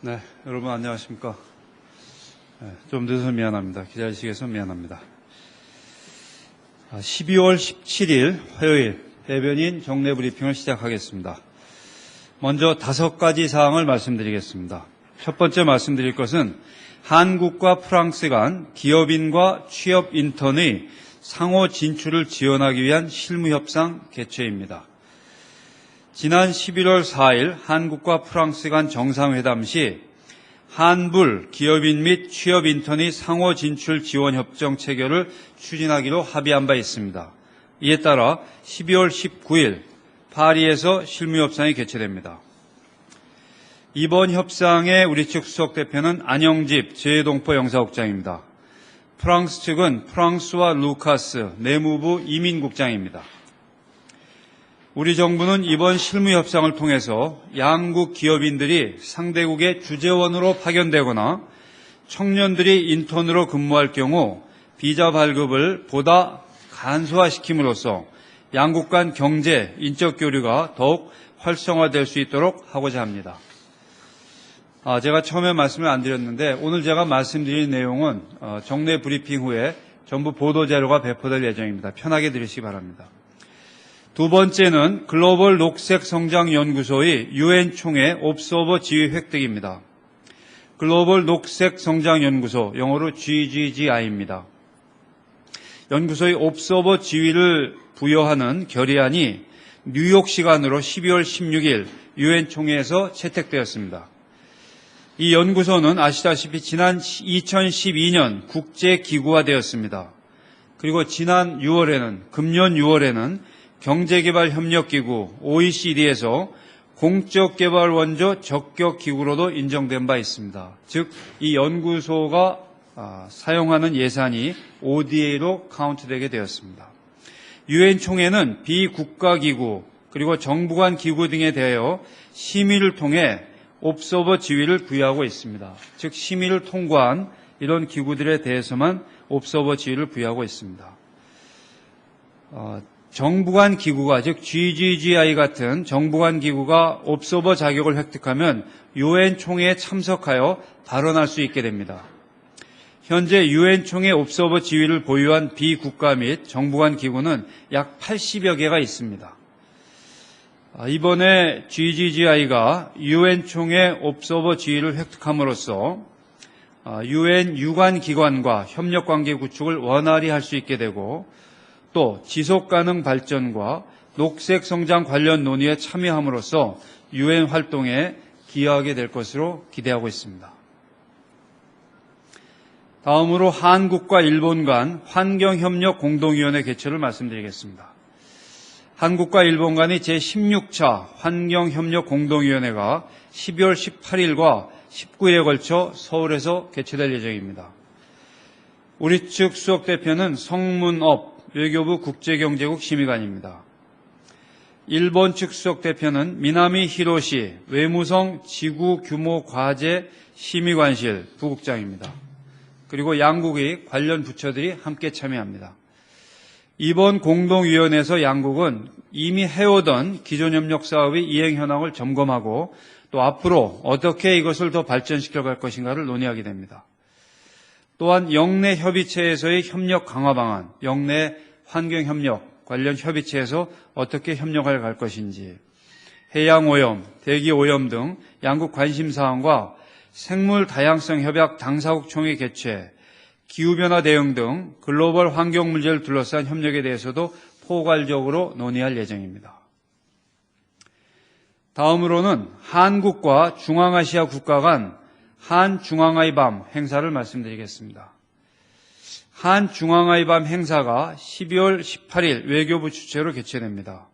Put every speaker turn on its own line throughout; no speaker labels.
네, 여러분 안녕하십니까. 좀 늦어서 미안합니다. 기다리시게 해서 미안합니다. 12월 17일 화요일 대변인 정례 브리핑을 시작하겠습니다. 먼저 5가지 사항을 말씀드리겠습니다. 첫 번째 말씀드릴 것은 한국과 프랑스 간 기업인과 취업 인턴의 상호 진출을 지원하기 위한 실무협상 개최입니다. 지난 11월 4일 한국과 프랑스 간 정상회담 시 한불 기업인 및 취업 인턴의 상호 진출 지원 협정 체결을 추진하기로 합의한 바 있습니다. 이에 따라 12월 19일 파리에서 실무협상이 개최됩니다. 이번 협상에 우리 측 수석 대표는 안영집 재동포 영사국장입니다. 프랑스 측은 프랑스와 루카스 내무부 이민국장입니다. 우리 정부는 이번 실무협상을 통해서 양국 기업인들이 상대국의 주재원으로 파견되거나 청년들이 인턴으로 근무할 경우 비자 발급을 보다 간소화시킴으로써 양국 간 경제, 인적 교류가 더욱 활성화될 수 있도록 하고자 합니다. 제가 처음에 말씀을 안 드렸는데 오늘 제가 말씀드릴 내용은 정례 브리핑 후에 전부 보도자료가 배포될 예정입니다. 편하게 들으시기 바랍니다. 두 번째는 글로벌 녹색성장연구소의 UN 총회 옵서버 지위 획득입니다. 글로벌 녹색성장연구소, 영어로 GGGI입니다. 연구소의 옵서버 지위를 부여하는 결의안이 뉴욕 시간으로 12월 16일 UN 총회에서 채택되었습니다. 이 연구소는 아시다시피 지난 2012년 국제기구화되었습니다. 그리고 지난 6월에는, 금년 6월에는 경제개발협력기구 OECD에서 공적개발 원조 적격기구로도 인정된 바 있습니다. 즉, 이 연구소가 사용하는 예산이 ODA로 카운트되게 되었습니다. UN 총회는 비국가기구 그리고 정부 간 기구 등에 대하여 심의를 통해 옵서버 지위를 부여하고 있습니다. 즉, 심의를 통과한 이런 기구들에 대해서만 옵서버 지위를 부여하고 있습니다. 정부 간 기구가, 즉 GGGI 같은 정부 간 기구가 옵서버 자격을 획득하면 UN 총회에 참석하여 발언할 수 있게 됩니다. 현재 UN 총회 옵서버 지위를 보유한 비국가 및 정부 간 기구는 약 80여 개가 있습니다. 이번에 GGGI가 UN 총회 옵서버 지위를 획득함으로써 UN 유관 기관과 협력 관계 구축을 원활히 할 수 있게 되고 또 지속가능 발전과 녹색 성장 관련 논의에 참여함으로써 UN 활동에 기여하게 될 것으로 기대하고 있습니다. 다음으로 한국과 일본 간 환경협력 공동위원회 개최를 말씀드리겠습니다. 한국과 일본 간의 제16차 환경협력 공동위원회가 12월 18일과 19일에 걸쳐 서울에서 개최될 예정입니다. 우리 측 수석 대표는 성문업 외교부 국제경제국 심의관입니다. 일본 측 수석 대표는 미나미 히로시 외무성 지구규모과제 심의관실 부국장입니다. 그리고 양국의 관련 부처들이 함께 참여합니다. 이번 공동위원회에서 양국은 이미 해오던 기존협력 사업의 이행 현황을 점검하고 또 앞으로 어떻게 이것을 더 발전시켜 갈 것인가를 논의하게 됩니다. 또한 영내 협의체에서의 협력 강화 방안, 영내 환경협력 관련 협의체에서 어떻게 협력을 갈 것인지, 해양오염, 대기오염 등 양국 관심사항과 생물 다양성 협약 당사국 총회 개최, 기후변화 대응 등 글로벌 환경 문제를 둘러싼 협력에 대해서도 포괄적으로 논의할 예정입니다. 다음으로는 한국과 중앙아시아 국가 간 한중앙아의 밤 행사를 말씀드리겠습니다. 한중앙아의 밤 행사가 12월 18일 외교부 주최로 개최됩니다.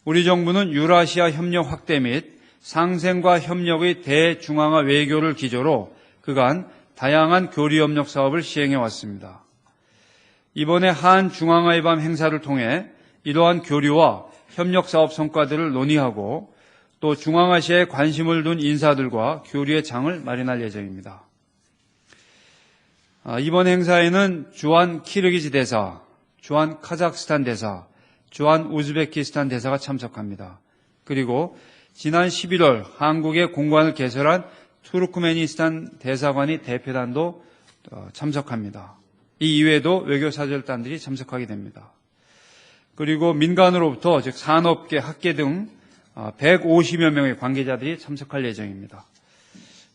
우리 정부는 유라시아 협력 확대 및 상생과 협력의 대중앙아 외교를 기조로 그간 다양한 교류협력 사업을 시행해 왔습니다. 이번에 한중앙아의 밤 행사를 통해 이러한 교류와 협력사업 성과들을 논의하고 또 중앙아시아에 관심을 둔 인사들과 교류의 장을 마련할 예정입니다. 이번 행사에는 주한 키르기즈 대사, 주한 카자흐스탄 대사, 주한 우즈베키스탄 대사가 참석합니다. 그리고 지난 11월 한국에 공관을 개설한 투르크메니스탄 대사관이 대표단도 참석합니다. 이 이외에도 외교사절단들이 참석하게 됩니다. 그리고 민간으로부터 즉 산업계, 학계 등 150여 명의 관계자들이 참석할 예정입니다.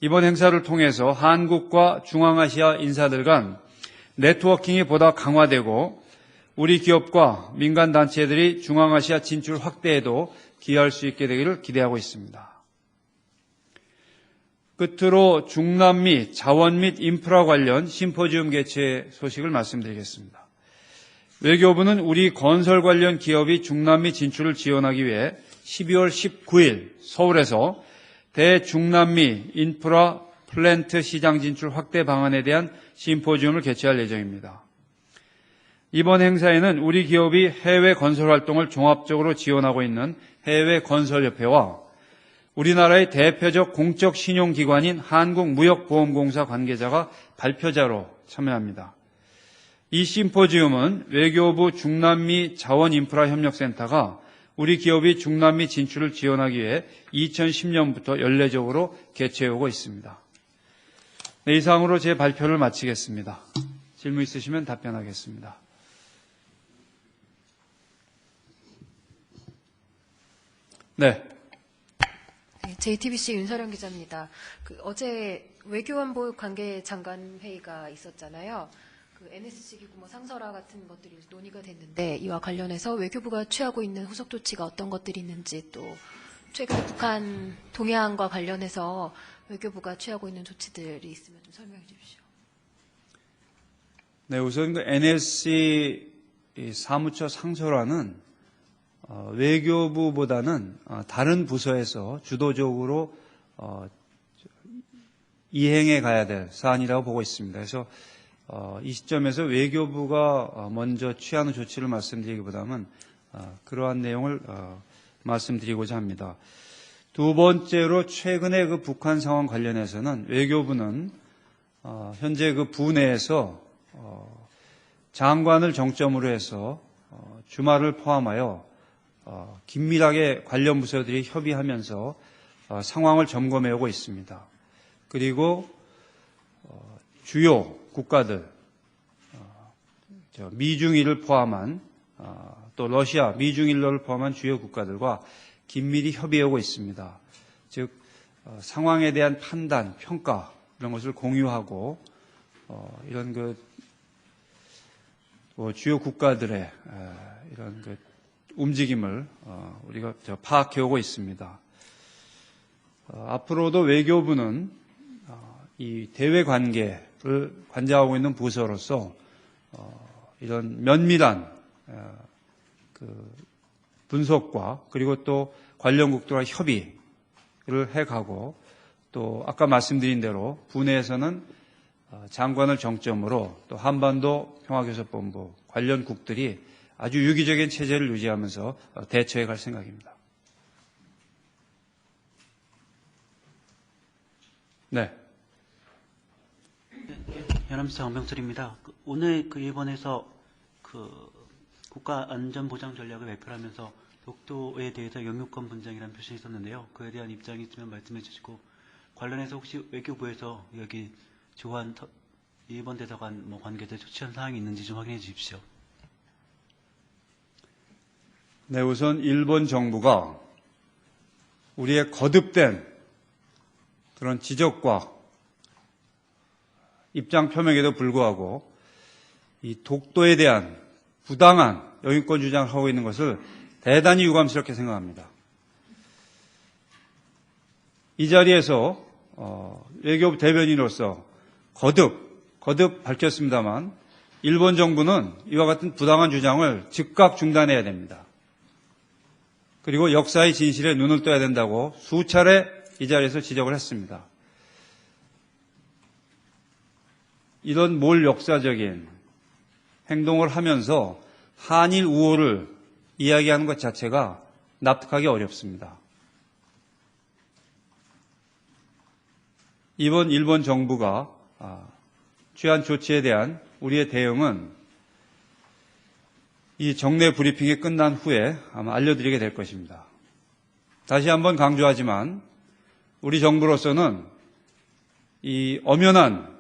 이번 행사를 통해서 한국과 중앙아시아 인사들 간 네트워킹이 보다 강화되고 우리 기업과 민간단체들이 중앙아시아 진출 확대에도 기여할 수 있게 되기를 기대하고 있습니다. 끝으로 중남미 자원 및 인프라 관련 심포지움 개최 소식을 말씀드리겠습니다. 외교부는 우리 건설 관련 기업이 중남미 진출을 지원하기 위해 12월 19일 서울에서 대중남미 인프라 플랜트 시장 진출 확대 방안에 대한 심포지움을 개최할 예정입니다. 이번 행사에는 우리 기업이 해외 건설 활동을 종합적으로 지원하고 있는 해외건설협회와 우리나라의 대표적 공적 신용기관인 한국무역보험공사 관계자가 발표자로 참여합니다. 이 심포지움은 외교부 중남미 자원인프라협력센터가 우리 기업이 중남미 진출을 지원하기 위해 2010년부터 연례적으로 개최해오고 있습니다. 네, 이상으로 제 발표를 마치겠습니다. 질문 있으시면 답변하겠습니다. 네.
JTBC 윤서령 기자입니다. 어제 외교안보 관계장관 회의가 있었잖아요. NSC 기구 상설화 같은 것들이 논의가 됐는데 이와 관련해서 외교부가 취하고 있는 후속 조치가 어떤 것들이 있는지 또 최근에 북한 동해안과 관련해서 외교부가 취하고 있는 조치들이 있으면 좀 설명해 주십시오.
네, 우선 NSC 사무처 상설화는 외교부보다는 다른 부서에서 주도적으로 이행해 가야 될 사안이라고 보고 있습니다. 그래서 이 시점에서 외교부가 먼저 취하는 조치를 말씀드리기보다는 그러한 내용을 말씀드리고자 합니다. 두 번째로 최근에 그 북한 상황 관련해서는 외교부는 현재 그 부내에서 장관을 정점으로 해서 주말을 포함하여 긴밀하게 관련 부서들이 협의하면서 상황을 점검해 오고 있습니다. 그리고 주요 국가들, 미중일을 포함한 또 러시아, 미중일러를 포함한 주요 국가들과 긴밀히 협의해 오고 있습니다. 즉 상황에 대한 판단, 평가 이런 것을 공유하고 이런 주요 국가들의 이런 움직임을 우리가 파악해 오고 있습니다. 앞으로도 외교부는 이 대외 관계를 관장하고 있는 부서로서 이런 면밀한 분석과 그리고 또 관련국들과 협의를 해가고 또 아까 말씀드린 대로 부내에서는 장관을 정점으로 또 한반도 평화교섭본부 관련국들이 아주 유기적인 체제를 유지하면서 대처해 갈 생각입니다. 네.
연합사 강병철입니다. 오늘 일본에서 국가안전보장 전략을 발표하면서 독도에 대해서 영유권 분쟁이라는 표현이 있었는데요. 그에 대한 입장이 있으면 말씀해 주시고 관련해서 혹시 외교부에서 여기 조한 일본 대사관 관계자 조치한 사항이 있는지 좀 확인해 주십시오.
네, 우선 일본 정부가 우리의 거듭된 그런 지적과 입장 표명에도 불구하고 이 독도에 대한 부당한 영유권 주장을 하고 있는 것을 대단히 유감스럽게 생각합니다. 이 자리에서 외교부 대변인으로서 거듭 밝혔습니다만 일본 정부는 이와 같은 부당한 주장을 즉각 중단해야 됩니다. 그리고 역사의 진실에 눈을 떠야 된다고 수차례 이 자리에서 지적을 했습니다. 이런 몰역사적인 행동을 하면서 한일 우호를 이야기하는 것 자체가 납득하기 어렵습니다. 이번 일본 정부가 취한 조치에 대한 우리의 대응은 이 정례 브리핑이 끝난 후에 아마 알려드리게 될 것입니다. 다시 한번 강조하지만 우리 정부로서는 이 엄연한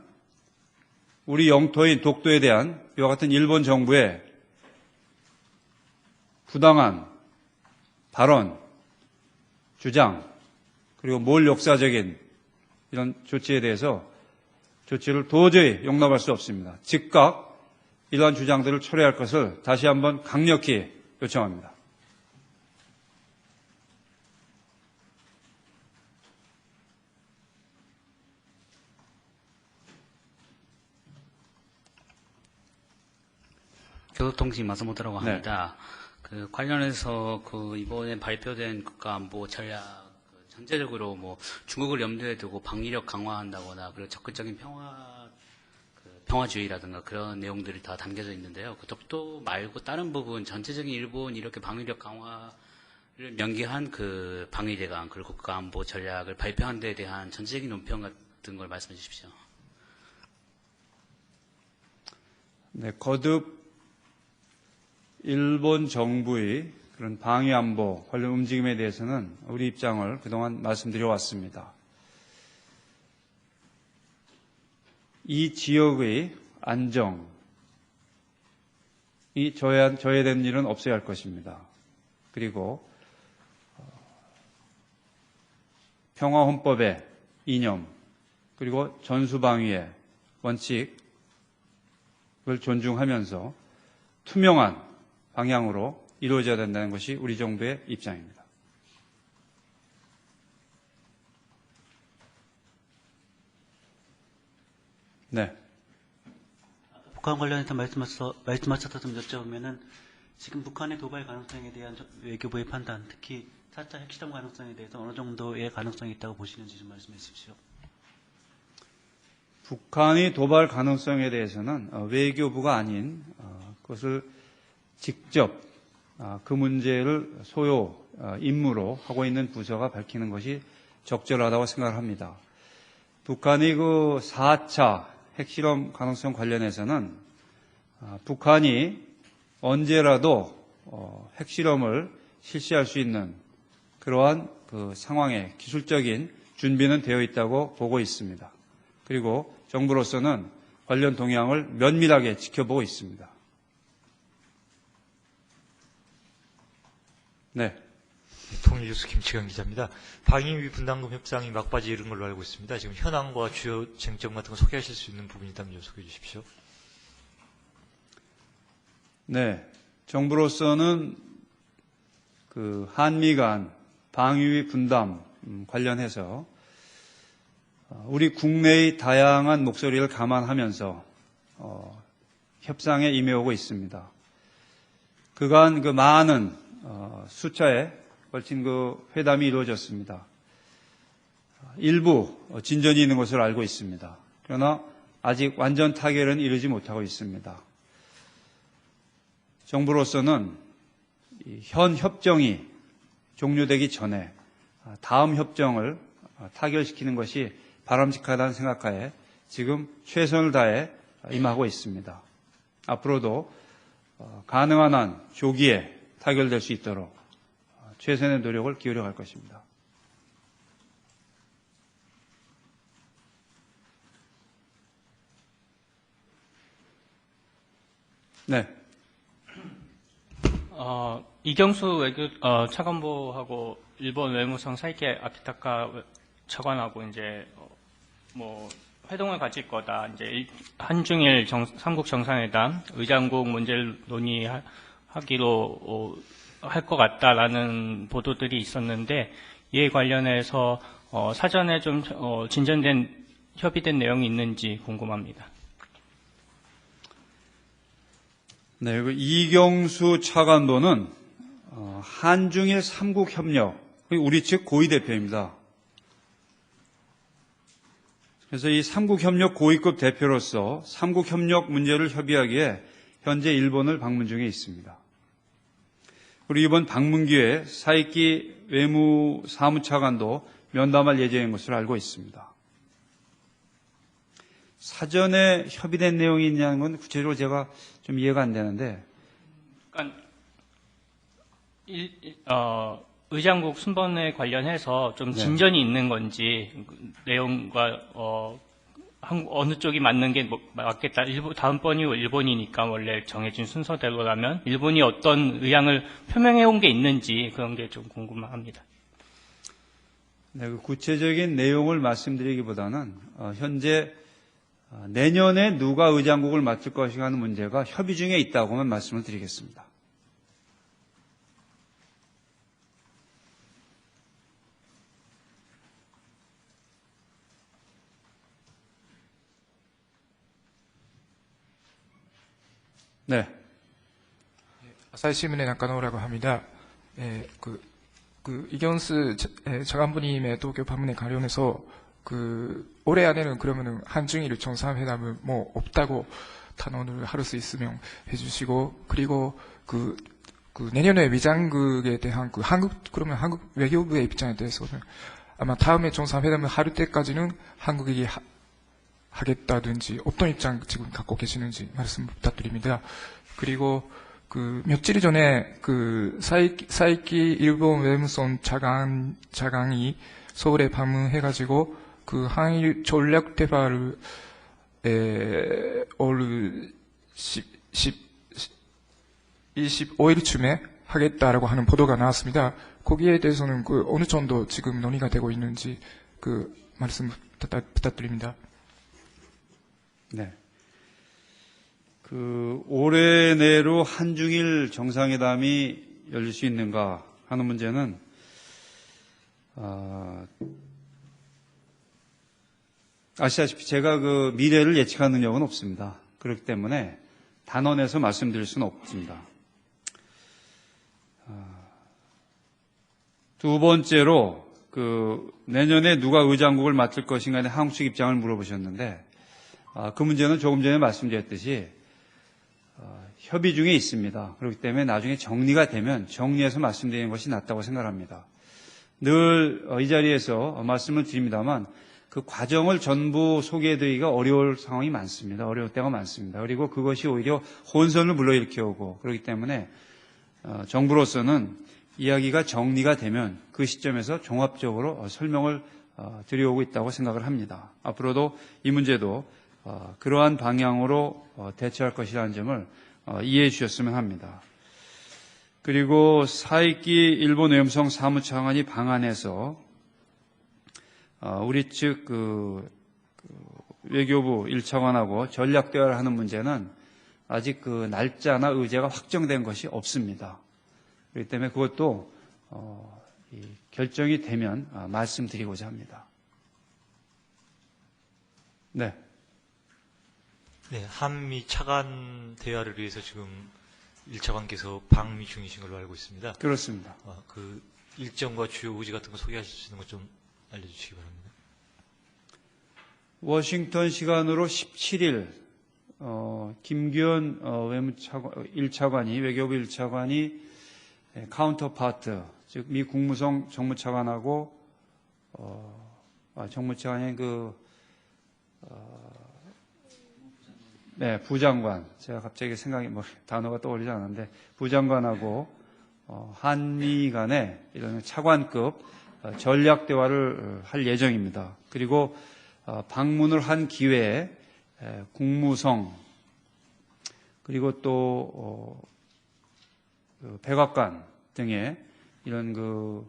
우리 영토인 독도에 대한 이와 같은 일본 정부의 부당한 발언, 주장, 그리고 몰역사적인 이런 조치에 대해서 조치를 도저히 용납할 수 없습니다. 즉각 이러한 주장들을 철회할 것을 다시 한번 강력히 요청합니다.
교통통신 마사모토라고
네.
합니다. 그 관련해서 그 이번에 발표된 국가안보 전략 전체적으로 뭐 중국을 염두에 두고 방위력 강화한다거나 그리고 적극적인 평화주의라든가 그런 내용들이 다 담겨져 있는데요. 그 독도 말고 다른 부분 전체적인 일본 이렇게 방위력 강화를 명기한 그 방위대강 그리고 국가안보 전략을 발표한 데에 대한 전체적인 논평 같은 걸 말씀해 주십시오.
네, 거듭 일본 정부의 그런 방위안보 관련 움직임에 대해서는 우리 입장을 그동안 말씀드려 왔습니다. 이 지역의 안정이 저해되는 일은 없어야 할 것입니다. 그리고 평화헌법의 이념 그리고 전수방위의 원칙을 존중하면서 투명한 방향으로 이루어져야 된다는 것이 우리 정부의 입장입니다. 네.
북한 관련해서 말씀하셨던 점 여쭤보면은 지금 북한의 도발 가능성에 대한 외교부의 판단, 특히 4차 핵실험 가능성에 대해서 어느 정도의 가능성이 있다고 보시는지 좀 말씀해 주십시오.
북한이 도발 가능성에 대해서는 외교부가 아닌 그것을 직접 그 문제를 소요 임무로 하고 있는 부서가 밝히는 것이 적절하다고 생각합니다. 북한이 그 4차 핵실험 가능성 관련해서는 북한이 언제라도 핵실험을 실시할 수 있는 그러한 그 상황의 기술적인 준비는 되어 있다고 보고 있습니다. 그리고 정부로서는 관련 동향을 면밀하게 지켜보고 있습니다. 네.
통일뉴스 김치경 기자입니다. 방위비 분담금 협상이 막바지에 이른 걸로 알고 있습니다. 지금 현황과 주요 쟁점 같은 거 소개하실 수 있는 부분이 있다면 소개해 주십시오.
네. 정부로서는 그 한미 간 방위비 분담 관련해서 우리 국내의 다양한 목소리를 감안하면서 협상에 임해오고 있습니다. 그간 그 많은 수차에 걸친 그 회담이 이루어졌습니다. 일부 진전이 있는 것으로 알고 있습니다. 그러나 아직 완전 타결은 이르지 못하고 있습니다. 정부로서는 현 협정이 종료되기 전에 다음 협정을 타결시키는 것이 바람직하다는 생각하에 지금 최선을 다해 임하고 있습니다. 앞으로도 가능한 한 조기에 타결될 수 있도록 최선의 노력을 기울여 갈 것입니다. 네.
이경수 차관보하고 일본 외무성 사이케 아키타카 차관하고 이제 뭐 회동을 가질 거다. 이제 한중일 삼국 정상회담 의장국 문제를 논의하기로 할 것 같다라는 보도들이 있었는데 이에 관련해서 사전에 좀 진전된 협의된 내용이 있는지 궁금합니다.
네, 그 이경수 차관보는 한중일 삼국협력 우리 측 고위 대표입니다. 그래서 이 삼국협력 고위급 대표로서 삼국협력 문제를 협의하기에 현재 일본을 방문 중에 있습니다. 그리고 이번 방문 기회에 사이키 외무사무차관도 면담할 예정인 것으로 알고 있습니다. 사전에 협의된 내용이 있냐는 건 구체적으로 제가 좀 이해가 안 되는데.
그러니까 의장국 순번에 관련해서 좀 진전이 있는 건지 내용과 어느 쪽이 맞는 게 맞겠다. 다음번이 일본이니까 원래 정해진 순서대로라면 일본이 어떤 의향을 표명해 온 게 있는지 그런 게 좀 궁금합니다.
네, 그 구체적인 내용을 말씀드리기보다는 현재 내년에 누가 의장국을 맡을 것인가 하는 문제가 협의 중에 있다고만 말씀을 드리겠습니다. 네.
아사히신문의 나카노라고 합니다. 이견스 차관부님의 도쿄 방문에 관련해서 올해 안에는 그러면은 한중일 정상회담은 뭐 없다고 단언을 할 수 있으면 해주시고, 그리고 내년에 위장국에 대한 그러면 한국 외교부의 입장에 대해서는 아마 다음에 정상회담을 할 때까지는 한국이 하겠다든지 어떤 입장 지금 갖고 계시는지 말씀 부탁드립니다. 그리고 며칠 전에 사이키 일본 외무성 차관이 서울에 방문해가지고 한일 전략 대화를 올 25일쯤에 하겠다라고 하는 보도가 나왔습니다. 거기에 대해서는 어느 정도 지금 논의가 되고 있는지 말씀 부탁드립니다.
네. 올해 내로 한중일 정상회담이 열릴 수 있는가 하는 문제는, 아시다시피 제가 미래를 예측하는 능력은 없습니다. 그렇기 때문에 단언해서 말씀드릴 수는 없습니다. 두 번째로, 내년에 누가 의장국을 맡을 것인가에 대한 한국 측 입장을 물어보셨는데, 그 문제는 조금 전에 말씀드렸듯이 협의 중에 있습니다. 그렇기 때문에 나중에 정리가 되면 정리해서 말씀드리는 것이 낫다고 생각합니다. 늘 이 자리에서 말씀을 드립니다만 그 과정을 전부 소개해드리기가 어려울 상황이 많습니다. 어려울 때가 많습니다. 그리고 그것이 오히려 혼선을 불러일으켜오고 그렇기 때문에 정부로서는 이야기가 정리가 되면 그 시점에서 종합적으로 설명을 드려오고 있다고 생각을 합니다. 앞으로도 이 문제도 그러한 방향으로 대처할 것이라는 점을 이해해 주셨으면 합니다. 그리고 사이키 일본 외무성 사무차관이 방한해서 우리 측 외교부 1차관하고 전략 대화를 하는 문제는 아직 날짜나 의제가 확정된 것이 없습니다. 그렇기 때문에 그것도 결정이 되면 말씀드리고자 합니다. 네.
네, 한미 차관 대화를 위해서 지금 1차관께서 방미 중이신 걸로 알고 있습니다.
그렇습니다.
그 일정과 주요 의지 같은 거 소개하실 수 있는 것 좀 알려주시기 바랍니다.
워싱턴 시간으로 17일 김규현 외교부 1차관이 카운터파트, 즉 미 국무성 정무차관하고 정무차관의 부장관, 제가 갑자기 단어가 떠오르지 않았는데 부장관하고 한미 간의 이런 차관급 전략 대화를 할 예정입니다. 그리고 방문을 한 기회에 국무성 그리고 또 백악관 등의 이런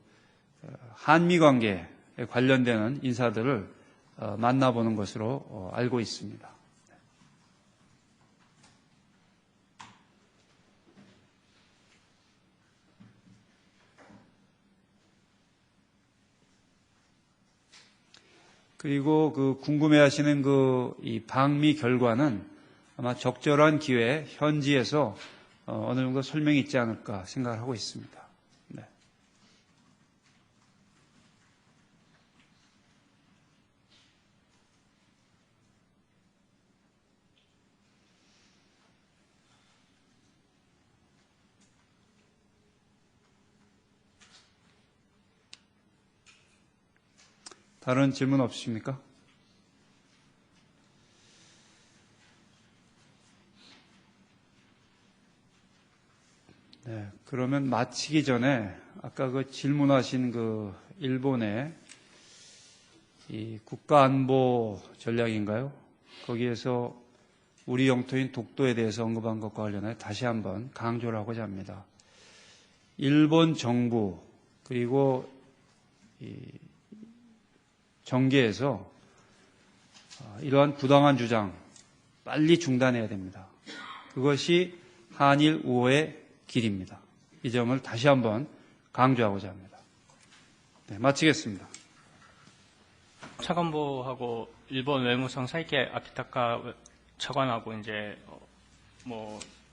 한미 관계에 관련되는 인사들을 만나보는 것으로 알고 있습니다. 그리고 궁금해하시는 이 방미 결과는 아마 적절한 기회에 현지에서 어느 정도 설명이 있지 않을까 생각을 하고 있습니다. 네. 다른 질문 없으십니까? 네. 그러면 마치기 전에 아까 그 질문하신 그 일본의 이 국가안보 전략인가요? 거기에서 우리 영토인 독도에 대해서 언급한 것과 관련해 다시 한번 강조를 하고자 합니다. 일본 정부 그리고 이 정계에서 이러한 부당한 주장 빨리 중단해야 됩니다. 그것이 한일 우호의 길입니다. 이 점을 다시 한번 강조하고자 합니다. 네, 마치겠습니다.
차관보하고 일본 외무성 사이키 아키타카 차관하고 이제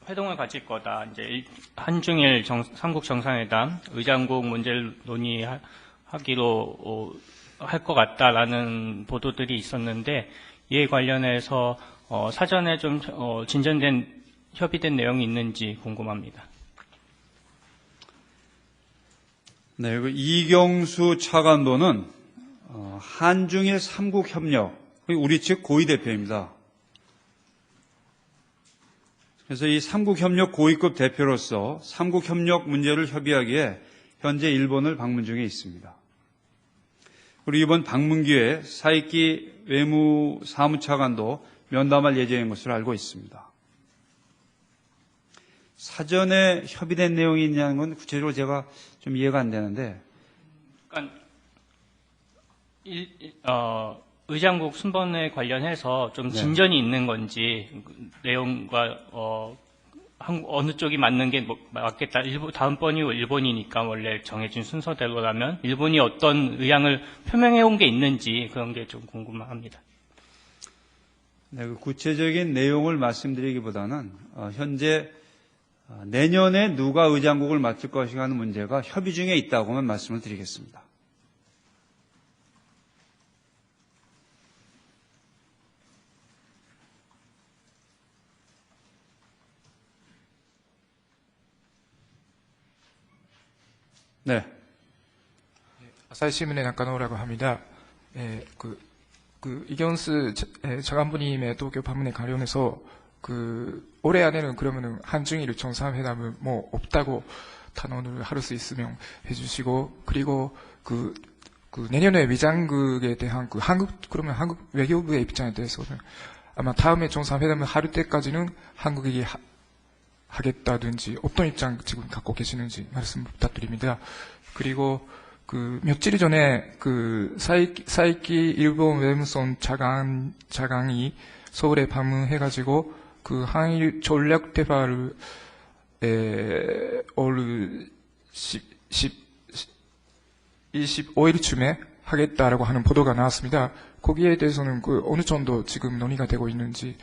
회동을 가질 거다. 이제 한중일 삼국 정상회담 의장국 문제를 논의하기로 할 것 같다라는 보도들이 있었는데 이에 관련해서 사전에 좀 진전된 협의된 내용이 있는지 궁금합니다.
네, 그 이경수 차관보는 한중일 삼국협력 우리 측 고위 대표입니다. 그래서 이 삼국협력 고위급 대표로서 삼국협력 문제를 협의하기에 현재 일본을 방문 중에 있습니다. 그리고 이번 방문 기회에 사이키 외무사무차관도 면담할 예정인 것으로 알고 있습니다. 사전에 협의된 내용이 있냐는 건 구체적으로 제가 좀 이해가 안 되는데.
그러니까 의장국 순번에 관련해서 좀 진전이 있는 건지 내용과 어느 쪽이 맞는 게 맞겠다. 다음번이 일본이니까 원래 정해진 순서대로라면 일본이 어떤 의향을 표명해 온 게 있는지 그런 게 좀 궁금합니다.
네, 그 구체적인 내용을 말씀드리기보다는 현재 내년에 누가 의장국을 맡을 것인가 하는 문제가 협의 중에 있다고만 말씀을 드리겠습니다. 네.
아사히 신문의 나카노라고 합니다. 이경수 차관부님의 도쿄 방문에 관련해서 올해 안에는 그러면은 한중일 정상회담은 없다고 단언을 할 수 있으면 해주시고, 그리고 내년에 위장국에 대한 그러면 한국 외교부의 입장에 대해서는 아마 다음에 정상회담을 할 때까지는 한국이 하겠다든지 어떤 입장 지금 갖고 계시는지 말씀 부탁드립니다. 그리고 며칠 전에 사이키 일본 외무성 차관이 서울에 방문해가지고 한일 전략 대화를 올 25일쯤에 하겠다라고 하는 보도가 나왔습니다. 거기에 대해서는 어느 정도 지금 논의가 되고 있는지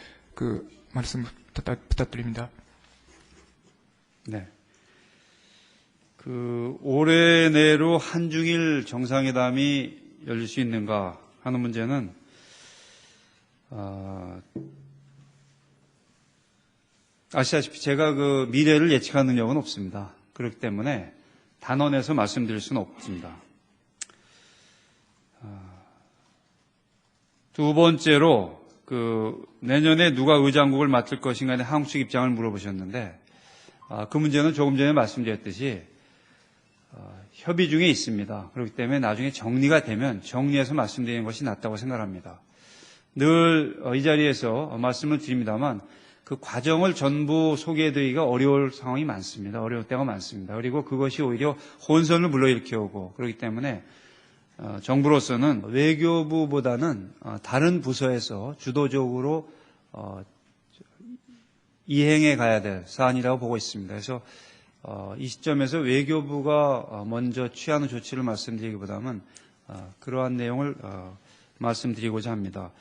말씀 부탁드립니다.
네. 올해 내로 한중일 정상회담이 열릴 수 있는가 하는 문제는 아시다시피 제가 미래를 예측하는 능력은 없습니다. 그렇기 때문에 단언해서 말씀드릴 수는 없습니다. 두 번째로 내년에 누가 의장국을 맡을 것인가에 대한 한국 측 입장을 물어보셨는데 그 문제는 조금 전에 말씀드렸듯이 협의 중에 있습니다. 그렇기 때문에 나중에 정리가 되면 정리해서 말씀드리는 것이 낫다고 생각합니다. 늘 이 자리에서 말씀을 드립니다만 그 과정을 전부 소개해드리기가 어려울 상황이 많습니다. 어려울 때가 많습니다. 그리고 그것이 오히려 혼선을 불러일으켜오고 그렇기 때문에 정부로서는 외교부보다는 다른 부서에서 주도적으로 이행해 가야 될 사안이라고 보고 있습니다. 그래서 이 시점에서 외교부가 먼저 취하는 조치를 말씀드리기보다는 그러한 내용을 말씀드리고자 합니다.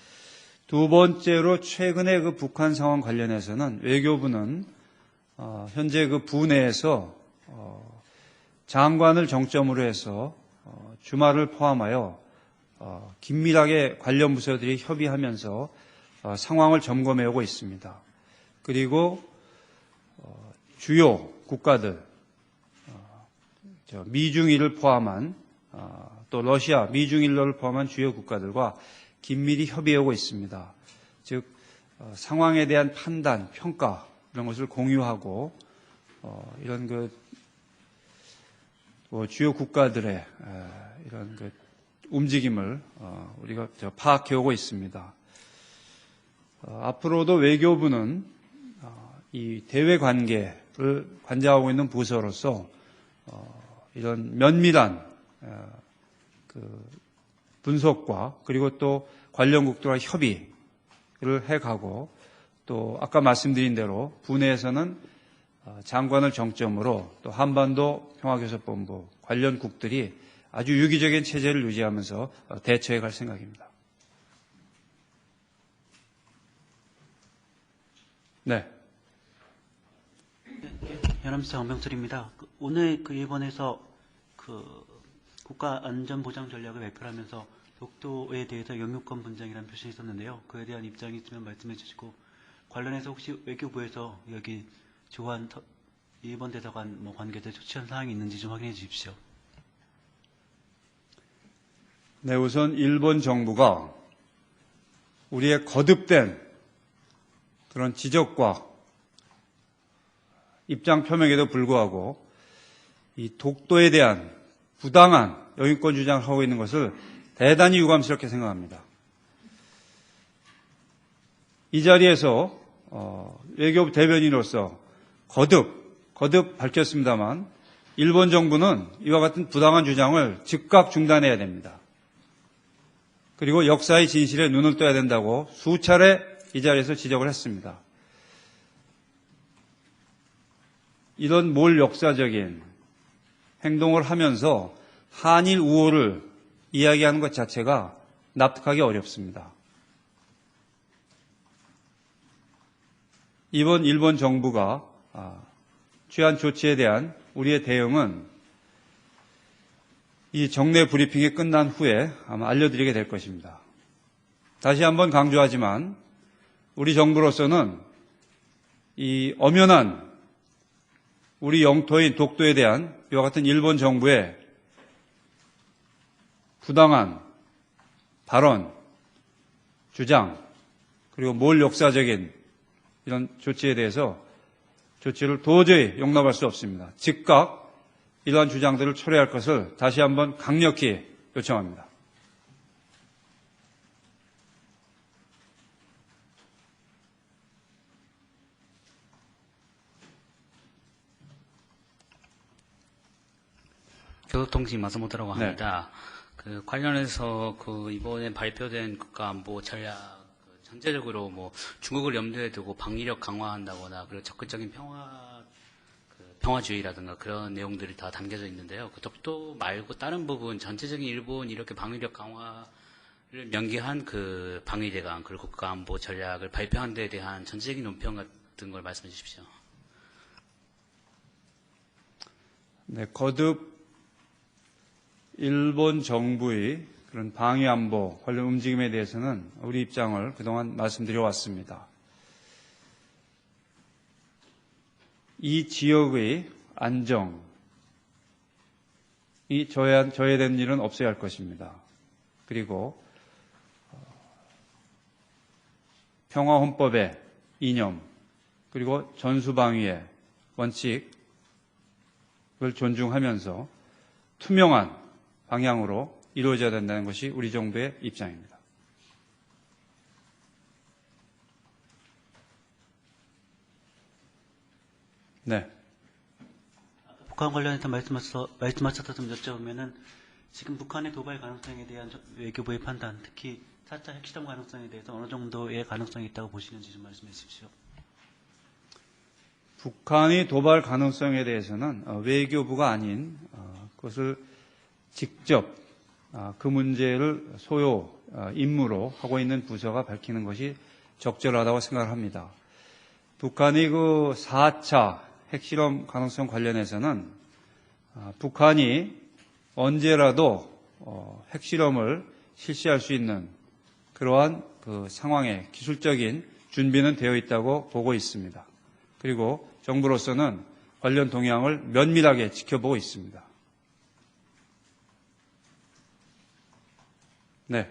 두 번째로 최근에 북한 상황 관련해서는 외교부는 현재 부 내에서 장관을 정점으로 해서 주말을 포함하여 긴밀하게 관련 부서들이 협의하면서 상황을 점검해 오고 있습니다. 그리고 주요 국가들, 미중일을 포함한 또 러시아, 미중일러를 포함한 주요 국가들과 긴밀히 협의해 오고 있습니다. 즉 상황에 대한 판단, 평가 이런 것을 공유하고 이런 주요 국가들의 이런 그 움직임을 우리가 파악해 오고 있습니다. 앞으로도 외교부는 이 대외 관계를 관장하고 있는 부서로서 이런 면밀한 그 분석과 그리고 또 관련국들과 협의를 해가고 또 아까 말씀드린 대로 부내에서는 장관을 정점으로 또 한반도 평화교섭본부 관련국들이 아주 유기적인 체제를 유지하면서 대처해 갈 생각입니다. 네.
현암시장 엄병철입니다. 오늘 일본에서 국가안전보장 전략을 발표하면서 독도에 대해서 영유권 분쟁이라는 표현이 있었는데요. 그에 대한 입장이 있으면 말씀해 주시고 관련해서 혹시 외교부에서 여기 조한 일본 대사관 관계자 조치한 사항이 있는지 좀 확인해 주십시오.
네, 우선 일본 정부가 우리의 거듭된 그런 지적과 입장 표명에도 불구하고 이 독도에 대한 부당한 영유권 주장을 하고 있는 것을 대단히 유감스럽게 생각합니다. 이 자리에서 외교부 대변인으로서 거듭 밝혔습니다만 일본 정부는 이와 같은 부당한 주장을 즉각 중단해야 됩니다. 그리고 역사의 진실에 눈을 떠야 된다고 수차례 이 자리에서 지적을 했습니다. 이런 몰역사적인 행동을 하면서 한일 우호를 이야기하는 것 자체가 납득하기 어렵습니다. 이번 일본 정부가 취한 조치에 대한 우리의 대응은 이 정례 브리핑이 끝난 후에 아마 알려드리게 될 것입니다. 다시 한번 강조하지만 우리 정부로서는 이 엄연한 우리 영토인 독도에 대한 이와 같은 일본 정부의 부당한 발언, 주장, 그리고 몰역사적인 이런 조치에 대해서 조치를 도저히 용납할 수 없습니다. 즉각 이러한 주장들을 철회할 것을 다시 한번 강력히 요청합니다.
교도통신 마스모토라고
네.
합니다. 관련해서 이번에 발표된 국가안보 전략 전체적으로 중국을 염두에 두고 방위력 강화한다거나 그리고 적극적인 평화주의라든가 그런 내용들이 다 담겨져 있는데요. 독도 말고 다른 부분 전체적인 일본이 이렇게 방위력 강화를 명기한 방위대강 그리고 국가안보 전략을 발표한 데에 대한 전체적인 논평 같은 걸 말씀해 주십시오.
네, 거듭 일본 정부의 그런 방위안보 관련 움직임에 대해서는 우리 입장을 그동안 말씀드려 왔습니다. 이 지역의 안정이 저해된 일은 없어야 할 것입니다. 그리고 평화헌법의 이념 그리고 전수방위의 원칙을 존중하면서 투명한 방향으로 이루어져야 된다는 것이 우리 정부의 입장입니다. 네.
북한 관련해서 말씀하셔서 좀 여쭤보면은 지금 북한의 도발 가능성에 대한 외교부의 판단, 특히 4차 핵실험 가능성에 대해서 어느 정도의 가능성이 있다고 보시는지 좀 말씀해 주십시오.
북한의 도발 가능성에 대해서는 외교부가 아닌 그것을 직접 그 문제를 소요 임무로 하고 있는 부서가 밝히는 것이 적절하다고 생각합니다. 북한의 4차 핵실험 가능성 관련해서는 북한이 언제라도 핵실험을 실시할 수 있는 그러한 상황의 기술적인 준비는 되어 있다고 보고 있습니다. 그리고 정부로서는 관련 동향을 면밀하게 지켜보고 있습니다. 네.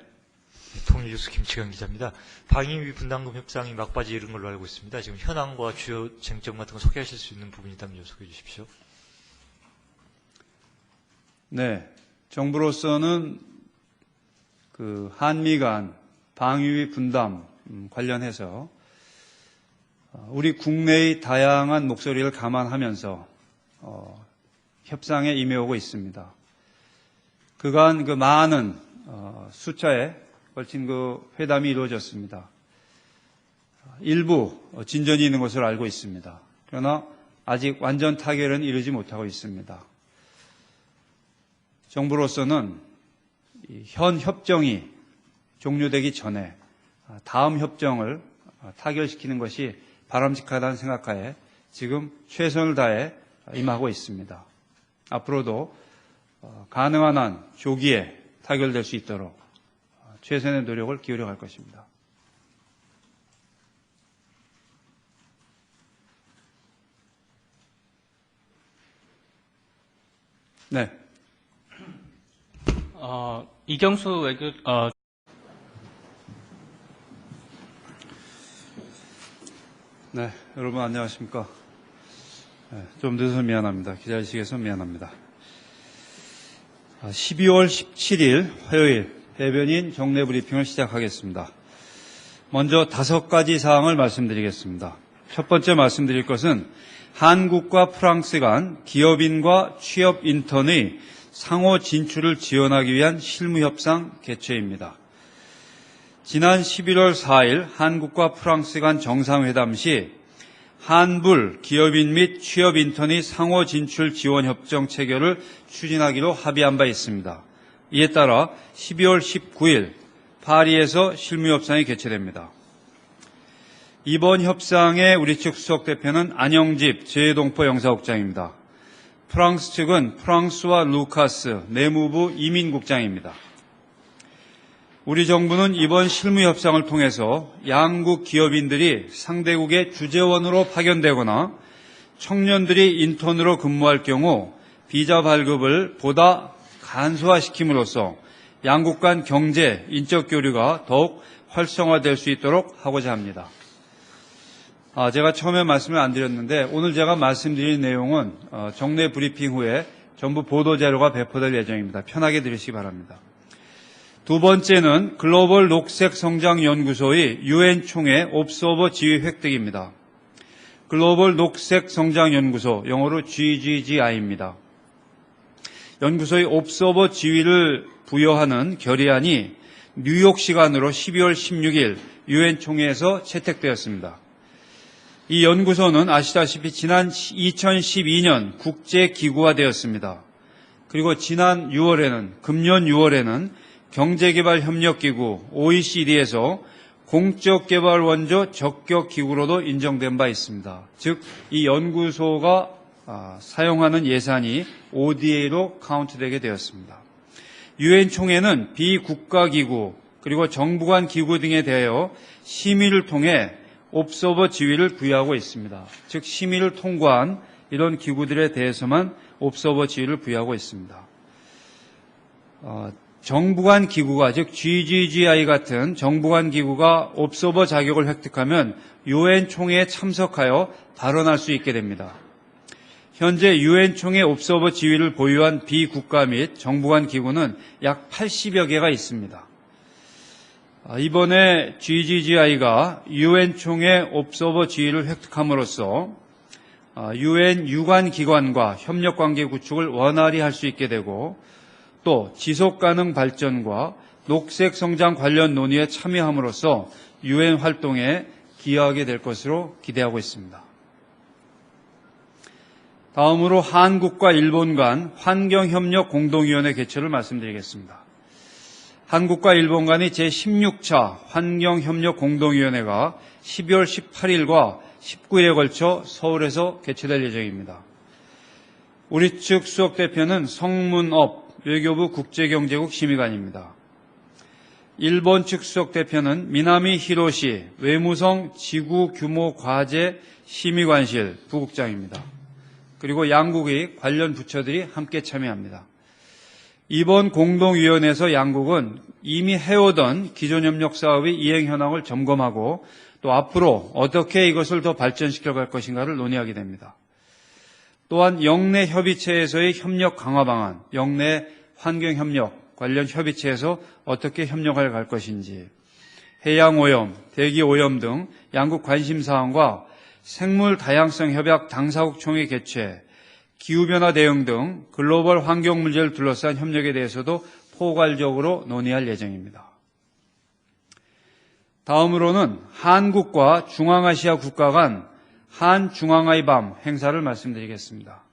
통일뉴스 김치경 기자입니다. 방위비 분담금 협상이 막바지에 이른 걸로 알고 있습니다. 지금 현황과 주요 쟁점 같은 거 소개하실 수 있는 부분이 있다면 소개해 주십시오.
네, 정부로서는 그 한미 간 방위비 분담 관련해서 우리 국내의 다양한 목소리를 감안하면서 협상에 임해오고 있습니다. 그간 그 많은 숫자에 걸친 그 회담이 이루어졌습니다. 일부 진전이 있는 것으로 알고 있습니다. 그러나 아직 완전 타결은 이르지 못하고 있습니다. 정부로서는 현 협정이 종료되기 전에 다음 협정을 타결시키는 것이 바람직하다는 생각하에 지금 최선을 다해 임하고 있습니다. 앞으로도 가능한 한 조기에 타결될 수 있도록 최선의 노력을 기울여 갈 것입니다. 네.
이경수 외교
네, 여러분 안녕하십니까. 좀 늦어서 미안합니다. 기다리시겠어 미안합니다. 12월 17일 화요일 대변인 정례 브리핑을 시작하겠습니다. 먼저 5가지 사항을 말씀드리겠습니다. 첫 번째 말씀드릴 것은 한국과 프랑스 간 기업인과 취업 인턴의 상호 진출을 지원하기 위한 실무협상 개최입니다. 지난 11월 4일 한국과 프랑스 간 정상회담 시 한불 기업인 및 취업 인턴의 상호 진출 지원 협정 체결을 추진하기로 합의한 바 있습니다. 이에 따라 12월 19일 파리에서 실무협상이 개최됩니다. 이번 협상에 우리 측 수석 대표는 안영집 재동포 영사국장입니다. 프랑스 측은 프랑스와 루카스 내무부 이민국장입니다. 우리 정부는 이번 실무협상을 통해서 양국 기업인들이 상대국의 주재원으로 파견되거나 청년들이 인턴으로 근무할 경우 비자 발급을 보다 간소화시킴으로써 양국 간 경제, 인적 교류가 더욱 활성화될 수 있도록 하고자 합니다. 제가 처음에 말씀을 안 드렸는데 오늘 제가 말씀드린 내용은 정례 브리핑 후에 전부 보도자료가 배포될 예정입니다. 편하게 들으시기 바랍니다. 두 번째는 글로벌 녹색성장연구소의 UN 총회 옵서버 지위 획득입니다. 글로벌 녹색성장연구소, 영어로 GGGI입니다. 연구소의 옵서버 지위를 부여하는 결의안이 뉴욕 시간으로 12월 16일 UN 총회에서 채택되었습니다. 이 연구소는 아시다시피 지난 2012년 국제기구화되었습니다. 그리고 지난 6월에는, 금년 6월에는 경제개발협력기구 OECD에서 공적개발원조 적격기구로도 인정된 바 있습니다. 즉, 이 연구소가 사용하는 예산이 ODA로 카운트되게 되었습니다. UN 총회는 비국가기구 그리고 정부 간 기구 등에 대하여 심의를 통해 옵서버 지위를 부여하고 있습니다. 즉 심의를 통과한 이런 기구들에 대해서만 옵서버 지위를 부여하고 있습니다. 정부 간 기구가 즉 GGGI 같은 정부 간 기구가 옵서버 자격을 획득하면 UN 총회에 참석하여 발언할 수 있게 됩니다. 현재 UN 총회 옵서버 지위를 보유한 비국가 및 정부 간 기구는 약 80여 개가 있습니다. 이번에 GGGI가 UN 총회 옵서버 지위를 획득함으로써 UN 유관 기관과 협력 관계 구축을 원활히 할 수 있게 되고 또 지속가능 발전과 녹색 성장 관련 논의에 참여함으로써 UN 활동에 기여하게 될 것으로 기대하고 있습니다. 다음으로 한국과 일본 간 환경협력 공동위원회 개최를 말씀드리겠습니다. 한국과 일본 간의 제16차 환경협력 공동위원회가 12월 18일과 19일에 걸쳐 서울에서 개최될 예정입니다. 우리 측 수석 대표는 성문업 외교부 국제경제국 심의관입니다. 일본 측 수석 대표는 미나미 히로시 외무성 지구규모과제 심의관실 부국장입니다. 그리고 양국의 관련 부처들이 함께 참여합니다. 이번 공동위원회에서 양국은 이미 해오던 기존 협력 사업의 이행 현황을 점검하고 또 앞으로 어떻게 이것을 더 발전시켜 갈 것인가를 논의하게 됩니다. 또한 영내 협의체에서의 협력 강화 방안, 영내 환경 협력 관련 협의체에서 어떻게 협력을 갈 것인지, 해양 오염, 대기 오염 등 양국 관심 사항과 생물 다양성 협약 당사국 총회 개최, 기후변화 대응 등 글로벌 환경 문제를 둘러싼 협력에 대해서도 포괄적으로 논의할 예정입니다. 다음으로는 한국과 중앙아시아 국가 간 한중앙아의 밤 행사를 말씀드리겠습니다.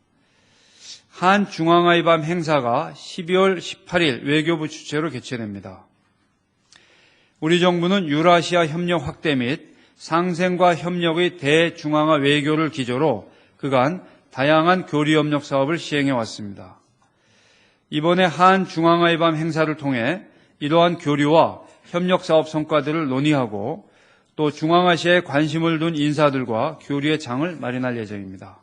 한중앙아의 밤 행사가 12월 18일 외교부 주최로 개최됩니다. 우리 정부는 유라시아 협력 확대 및 상생과 협력의 대중앙아 외교를 기조로 그간 다양한 교류 협력 사업을 시행해 왔습니다. 이번에 한중앙아의 밤 행사를 통해 이러한 교류와 협력 사업 성과들을 논의하고 또 중앙아시아에 관심을 둔 인사들과 교류의 장을 마련할 예정입니다.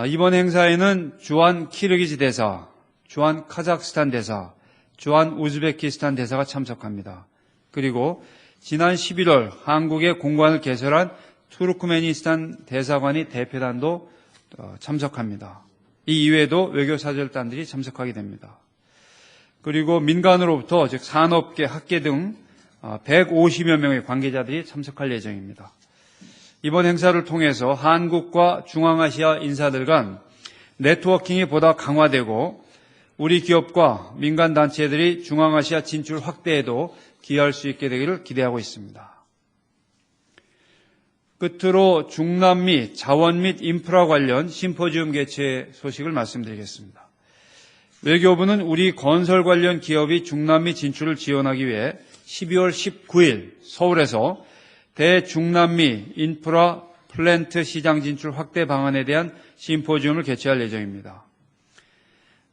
이번 행사에는 주한 키르기즈 대사, 주한 카자흐스탄 대사, 주한 우즈베키스탄 대사가 참석합니다. 그리고 지난 11월 한국의 공관을 개설한 투르크메니스탄 대사관의 대표단도 참석합니다. 이 이외에도 외교사절단들이 참석하게 됩니다. 그리고 민간으로부터 즉 산업계, 학계 등 150여 명의 관계자들이 참석할 예정입니다. 이번 행사를 통해서 한국과 중앙아시아 인사들 간 네트워킹이 보다 강화되고 우리 기업과 민간단체들이 중앙아시아 진출 확대에도 기여할 수 있게 되기를 기대하고 있습니다. 끝으로 중남미 자원 및 인프라 관련 심포지움 개최 소식을 말씀드리겠습니다. 외교부는 우리 건설 관련 기업이 중남미 진출을 지원하기 위해 12월 19일 서울에서 대중남미 인프라 플랜트 시장 진출 확대 방안에 대한 심포지움을 개최할 예정입니다.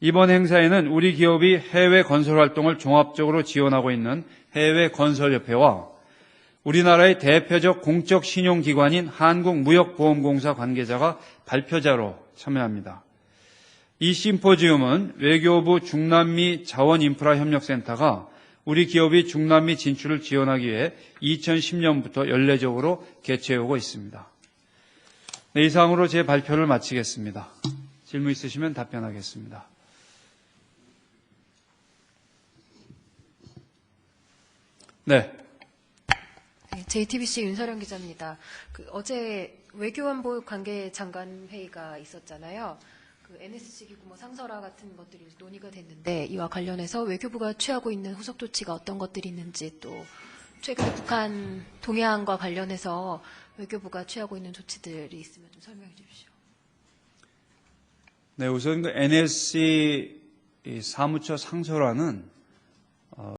이번 행사에는 우리 기업이 해외 건설 활동을 종합적으로 지원하고 있는 해외건설협회와 우리나라의 대표적 공적 신용기관인 한국무역보험공사 관계자가 발표자로 참여합니다. 이 심포지움은 외교부 중남미 자원인프라협력센터가 우리 기업이 중남미 진출을 지원하기 위해 2010년부터 연례적으로 개최해오고 있습니다. 네, 이상으로 제 발표를 마치겠습니다. 질문 있으시면 답변하겠습니다. 네.
JTBC 윤서령 기자입니다. 어제 외교안보 관계장관 회의가 있었잖아요. NSC 기구 상설화 같은 것들이 논의가 됐는데 이와 관련해서 외교부가 취하고 있는 후속 조치가 어떤 것들이 있는지 또 최근에 북한 동해안과 관련해서 외교부가 취하고 있는 조치들이 있으면 좀 설명해 주십시오.
네, 우선 NSC 사무처 상설화는